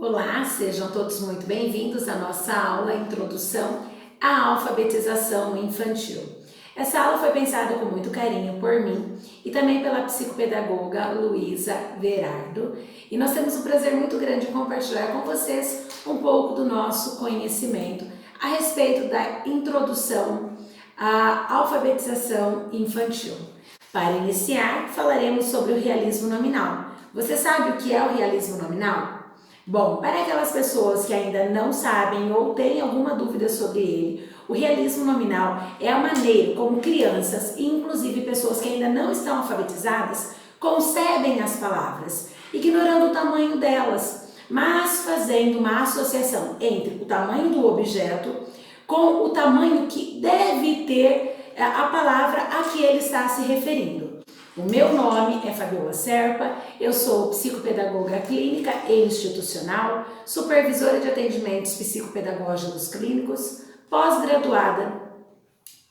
Olá, sejam todos muito bem-vindos à nossa aula Introdução à Alfabetização Infantil. Essa aula foi pensada com muito carinho por mim e também pela psicopedagoga Luísa Verardo, e nós temos um prazer muito grande em compartilhar com vocês um pouco do nosso conhecimento a respeito da introdução à alfabetização infantil. Para iniciar, falaremos sobre o realismo nominal. Você sabe o que é o realismo nominal? Bom, para aquelas pessoas que ainda não sabem ou têm alguma dúvida sobre ele, o realismo nominal é a maneira como crianças, e inclusive pessoas que ainda não estão alfabetizadas, concebem as palavras, ignorando o tamanho delas, mas fazendo uma associação entre o tamanho do objeto com o tamanho que deve ter a palavra a que ele está se referindo. O meu nome é Fabiola Serpa, eu sou psicopedagoga clínica e institucional, supervisora de atendimentos psicopedagógicos clínicos, pós-graduada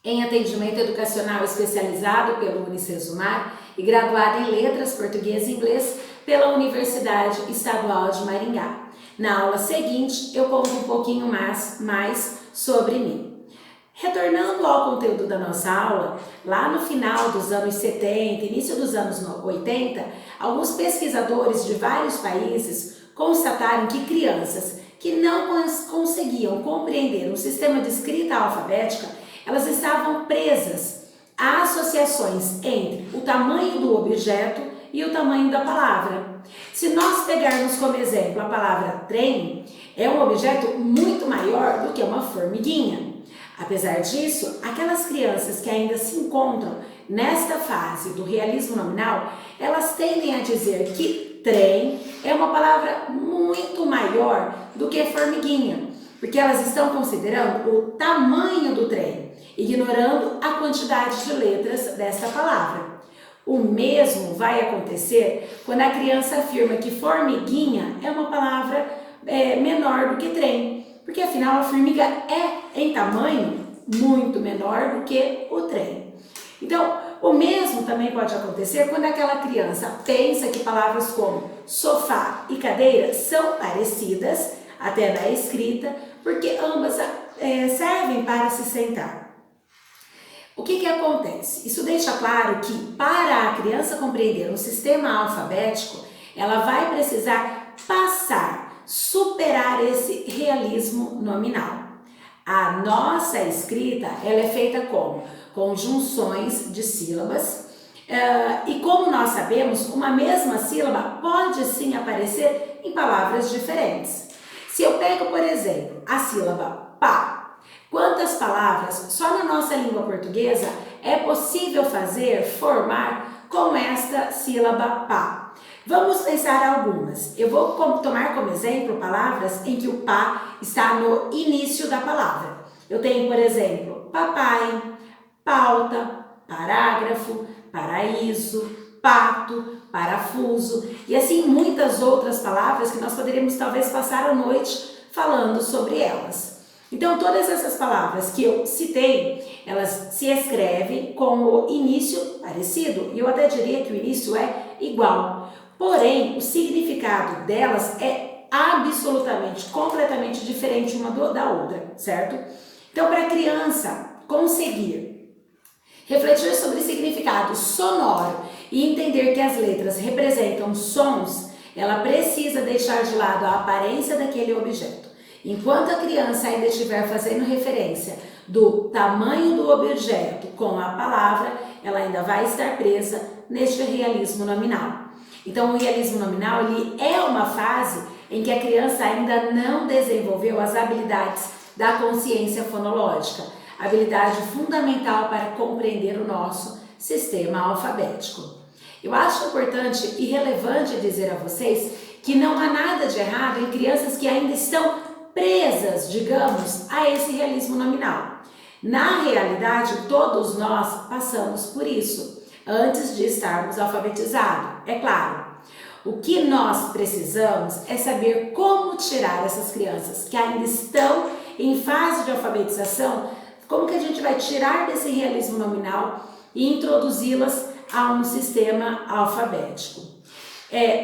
em atendimento educacional especializado pelo Unicesumar e graduada em letras português e inglês pela Universidade Estadual de Maringá. Na aula seguinte, eu conto um pouquinho mais sobre mim. Retornando ao conteúdo da nossa aula, lá no final dos anos 70, início dos anos 80, alguns pesquisadores de vários países constataram que crianças que não conseguiam compreender um sistema de escrita alfabética, elas estavam presas a associações entre o tamanho do objeto e o tamanho da palavra. Se nós pegarmos como exemplo a palavra trem, é um objeto muito maior do que uma formiguinha. Apesar disso, aquelas crianças que ainda se encontram nesta fase do realismo nominal, elas tendem a dizer que trem é uma palavra muito maior do que formiguinha, porque elas estão considerando o tamanho do trem, ignorando a quantidade de letras desta palavra. O mesmo vai acontecer quando a criança afirma que formiguinha é uma palavra menor do que trem, porque afinal a formiga é em tamanho muito menor do que o trem. Então, o mesmo também pode acontecer quando aquela criança pensa que palavras como sofá e cadeira são parecidas, até na escrita, porque ambas servem para se sentar. O que acontece? Isso deixa claro que para a criança compreender um sistema alfabético, ela vai precisar superar esse realismo nominal. A nossa escrita ela é feita como conjunções de sílabas e como nós sabemos, uma mesma sílaba pode sim aparecer em palavras diferentes. Se eu pego, por exemplo, a sílaba pá, quantas palavras só na nossa língua portuguesa é possível formar com esta sílaba pá? Vamos pensar algumas. Eu vou tomar como exemplo palavras em que o pá está no início da palavra. Eu tenho, por exemplo, papai, pauta, parágrafo, paraíso, pato, parafuso e assim muitas outras palavras que nós poderíamos talvez passar a noite falando sobre elas. Então, todas essas palavras que eu citei, elas se escrevem com o início parecido, e eu até diria que o início é igual. Porém, o significado delas é absolutamente, completamente diferente uma da outra, certo? Então, para a criança conseguir refletir sobre o significado sonoro e entender que as letras representam sons, ela precisa deixar de lado a aparência daquele objeto. Enquanto a criança ainda estiver fazendo referência do tamanho do objeto com a palavra, ela ainda vai estar presa neste realismo nominal. Então, o realismo nominal ele é uma fase em que a criança ainda não desenvolveu as habilidades da consciência fonológica, habilidade fundamental para compreender o nosso sistema alfabético. Eu acho importante e relevante dizer a vocês que não há nada de errado em crianças que ainda estão presas, digamos, a esse realismo nominal. Na realidade, todos nós passamos por isso antes de estarmos alfabetizados, é claro. O que nós precisamos é saber como tirar essas crianças que ainda estão em fase de alfabetização, como que a gente vai tirar desse realismo nominal e introduzi-las a um sistema alfabético.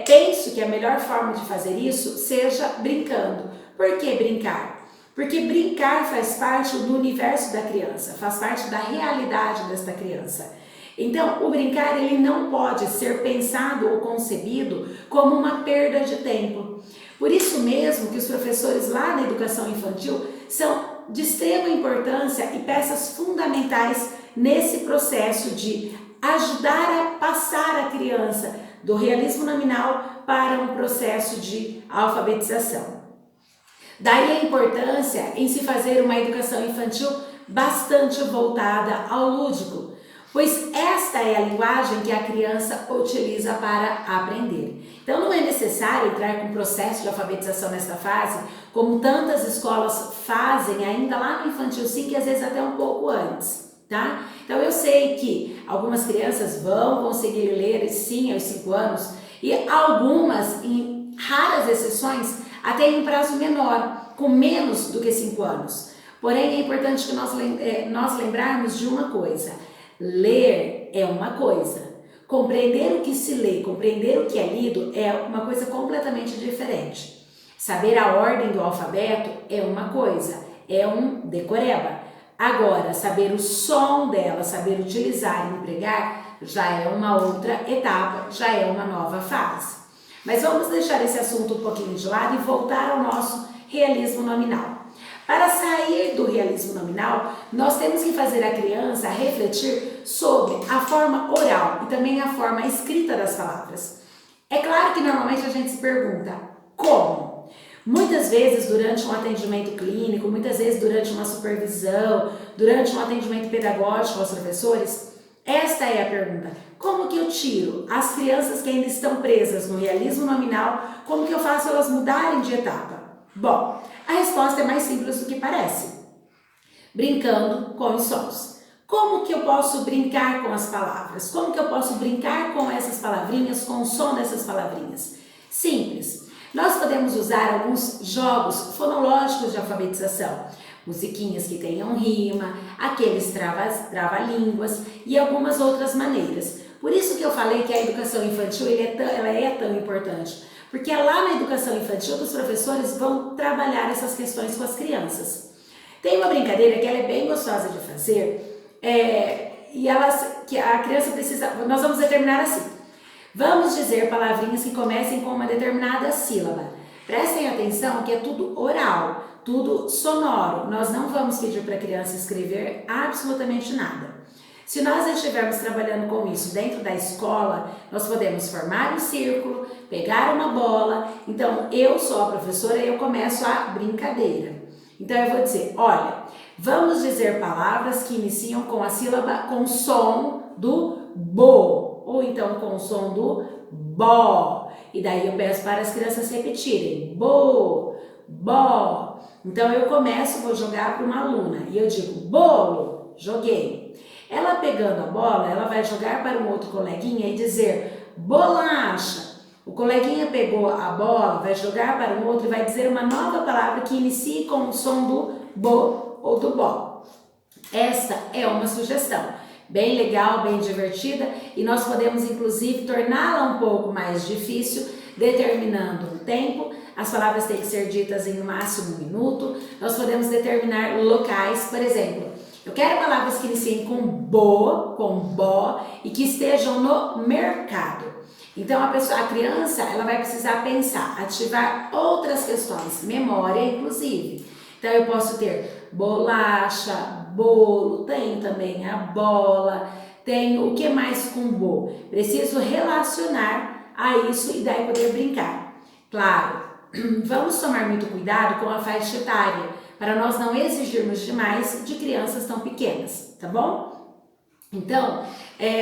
Penso que a melhor forma de fazer isso seja brincando. Por que brincar? Porque brincar faz parte do universo da criança, faz parte da realidade desta criança. Então, o brincar ele não pode ser pensado ou concebido como uma perda de tempo. Por isso mesmo que os professores lá na educação infantil são de extrema importância e peças fundamentais nesse processo de ajudar a passar a criança do realismo nominal para um processo de alfabetização. Daí a importância em se fazer uma educação infantil bastante voltada ao lúdico, pois esta é a linguagem que a criança utiliza para aprender. Então não é necessário entrar com o processo de alfabetização nesta fase, como tantas escolas fazem ainda lá no infantil 5 e às vezes até um pouco antes, tá? Então eu sei que algumas crianças vão conseguir ler sim aos 5 anos e algumas, em raras exceções, até em um prazo menor, com menos do que 5 anos. Porém é importante que nós lembrarmos de uma coisa: ler é uma coisa, compreender o que se lê, compreender o que é lido é uma coisa completamente diferente. Saber a ordem do alfabeto é uma coisa, é um decoreba. Agora, saber o som dela, saber utilizar e empregar já é uma outra etapa, já é uma nova fase. Mas vamos deixar esse assunto um pouquinho de lado e voltar ao nosso realismo nominal. Para sair do realismo nominal, nós temos que fazer a criança refletir sobre a forma oral e também a forma escrita das palavras. É claro que normalmente a gente se pergunta, como? Muitas vezes durante um atendimento clínico, muitas vezes durante uma supervisão, durante um atendimento pedagógico aos professores, esta é a pergunta: como que eu tiro as crianças que ainda estão presas no realismo nominal, como que eu faço elas mudarem de etapa? Bom, a resposta é mais simples do que parece. Brincando com os sons. Como que eu posso brincar com as palavras? Como que eu posso brincar com essas palavrinhas, com o som dessas palavrinhas? Simples. Nós podemos usar alguns jogos fonológicos de alfabetização. Musiquinhas que tenham rima, aqueles trava-línguas e algumas outras maneiras. Por isso que eu falei que a educação infantil ela é tão importante. Porque é lá na educação infantil que os professores vão trabalhar essas questões com as crianças. Tem uma brincadeira que ela é bem gostosa de fazer, que a criança precisa... Nós vamos determinar assim. Vamos dizer palavrinhas que comecem com uma determinada sílaba. Prestem atenção que é tudo oral, tudo sonoro. Nós não vamos pedir para a criança escrever absolutamente nada. Se nós estivermos trabalhando com isso dentro da escola, nós podemos formar um círculo, pegar uma bola. Então, eu sou a professora e eu começo a brincadeira. Então, eu vou dizer, olha, vamos dizer palavras que iniciam com a sílaba, com o som do bo, ou então com o som do bó. E daí eu peço para as crianças repetirem, bo, bó. Então, eu começo, vou jogar para uma aluna e eu digo, bolo, joguei. Ela pegando a bola, ela vai jogar para um outro coleguinha e dizer bolacha. O coleguinha pegou a bola, vai jogar para um outro e vai dizer uma nova palavra que inicie com o som do bo ou do bó. Esta é uma sugestão bem legal, bem divertida e nós podemos inclusive torná-la um pouco mais difícil, determinando um tempo. As palavras têm que ser ditas em no máximo 1 minuto. Nós podemos determinar locais, por exemplo, eu quero palavras que iniciem com bo, com bó e que estejam no mercado. Então a criança, ela vai precisar pensar, ativar outras questões, memória inclusive. Então eu posso ter bolacha, bolo, tenho também a bola, tenho o que mais com bo. Preciso relacionar a isso e daí poder brincar. Claro, vamos tomar muito cuidado com a faixa etária, para nós não exigirmos demais de crianças tão pequenas, tá bom? Então,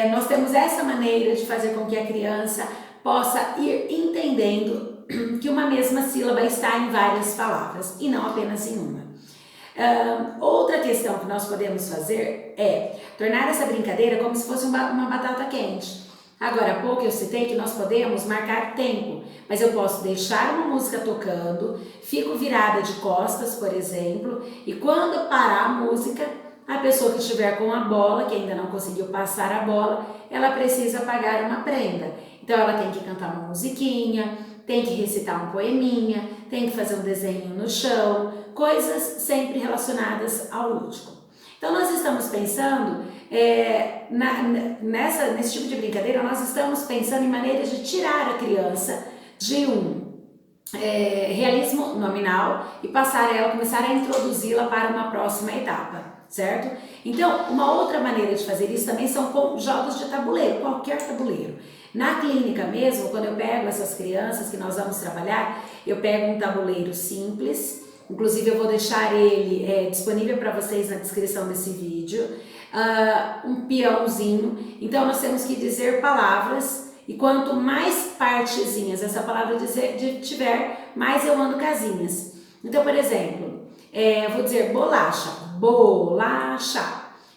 nós temos essa maneira de fazer com que a criança possa ir entendendo que uma mesma sílaba está em várias palavras e não apenas em uma. Outra questão que nós podemos fazer é tornar essa brincadeira como se fosse uma batata quente. Agora há pouco eu citei que nós podemos marcar tempo, mas eu posso deixar uma música tocando, fico virada de costas, por exemplo, e quando parar a música, a pessoa que estiver com a bola, que ainda não conseguiu passar a bola, ela precisa pagar uma prenda. Então ela tem que cantar uma musiquinha, tem que recitar um poeminha, tem que fazer um desenho no chão, coisas sempre relacionadas ao lúdico. Então nós estamos pensando, nesse tipo de brincadeira, nós estamos pensando em maneiras de tirar a criança de um realismo nominal e começar a introduzi-la para uma próxima etapa, certo? Então, uma outra maneira de fazer isso também são com jogos de tabuleiro, qualquer tabuleiro. Na clínica mesmo, quando eu pego essas crianças que nós vamos trabalhar, eu pego um tabuleiro simples, inclusive eu vou deixar ele disponível para vocês na descrição desse vídeo, um peãozinho, então nós temos que dizer palavras. E quanto mais partezinhas essa palavra tiver, mais eu ando casinhas. Então, por exemplo, eu vou dizer bolacha, bolacha.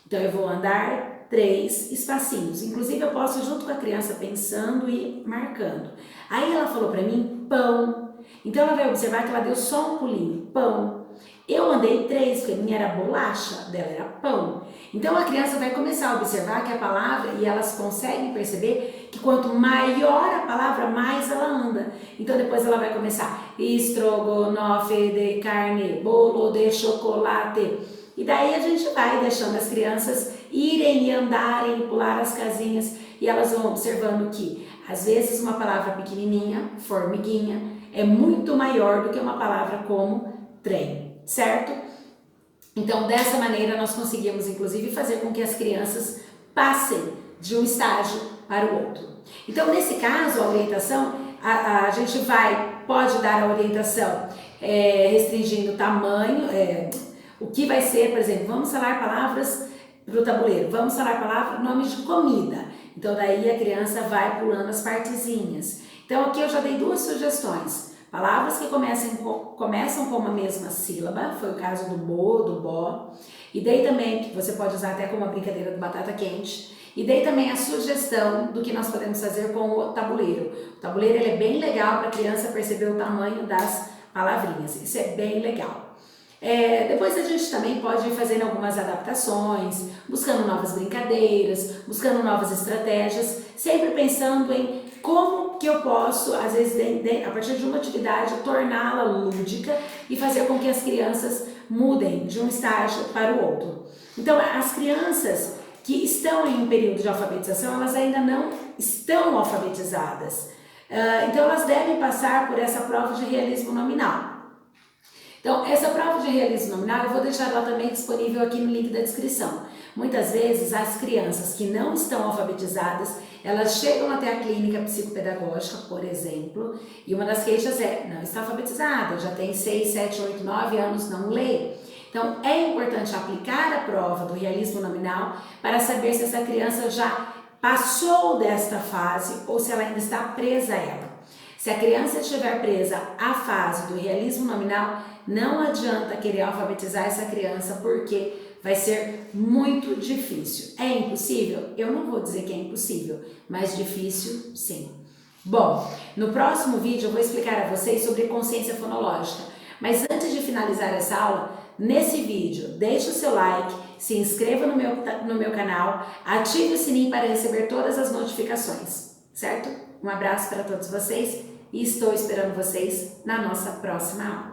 Então, eu vou andar 3 espacinhos. Inclusive, eu posso, junto com a criança, pensando e marcando. Aí, ela falou para mim, pão. Então, ela vai observar que ela deu só um pulinho, pão. Eu andei 3, porque a minha era bolacha, dela era pão. Então a criança vai começar a observar que a palavra, e elas conseguem perceber que quanto maior a palavra, mais ela anda. Então depois ela vai começar estrogonofe de carne, bolo de chocolate. E daí a gente vai deixando as crianças irem e andarem, pular as casinhas, e elas vão observando que às vezes uma palavra pequenininha, formiguinha, é muito maior do que uma palavra como trem, certo? Então, dessa maneira, nós conseguimos, inclusive, fazer com que as crianças passem de um estágio para o outro. Então, nesse caso, a orientação, a gente pode dar a orientação restringindo o tamanho, o que vai ser, por exemplo, vamos falar palavras para o tabuleiro, vamos falar nomes de comida. Então, daí a criança vai pulando as partezinhas. Então, aqui eu já dei 2 sugestões. Palavras que começam com uma mesma sílaba, foi o caso do bo, do bó. E dei também, que você pode usar até como uma brincadeira do batata quente. E dei também a sugestão do que nós podemos fazer com o tabuleiro. O tabuleiro ele é bem legal para a criança perceber o tamanho das palavrinhas. Isso é bem legal. Depois a gente também pode ir fazendo algumas adaptações, buscando novas brincadeiras, buscando novas estratégias, sempre pensando em como que eu posso, às vezes, a partir de uma atividade, torná-la lúdica e fazer com que as crianças mudem de um estágio para o outro. Então, as crianças que estão em um período de alfabetização, elas ainda não estão alfabetizadas. Então, elas devem passar por essa prova de realismo nominal. Então, essa prova de realismo nominal, eu vou deixar ela também disponível aqui no link da descrição. Muitas vezes, as crianças que não estão alfabetizadas, elas chegam até a clínica psicopedagógica, por exemplo, e uma das queixas não está alfabetizada, já tem 6, 7, 8, 9 anos, não lê. Então, é importante aplicar a prova do realismo nominal para saber se essa criança já passou desta fase ou se ela ainda está presa a ela. Se a criança estiver presa à fase do realismo nominal, não adianta querer alfabetizar essa criança porque vai ser muito difícil. É impossível? Eu não vou dizer que é impossível, mas difícil sim. Bom, no próximo vídeo eu vou explicar a vocês sobre consciência fonológica. Mas antes de finalizar essa aula, nesse vídeo, deixe o seu like, se inscreva no meu canal, ative o sininho para receber todas as notificações, certo? Um abraço para todos vocês e estou esperando vocês na nossa próxima aula.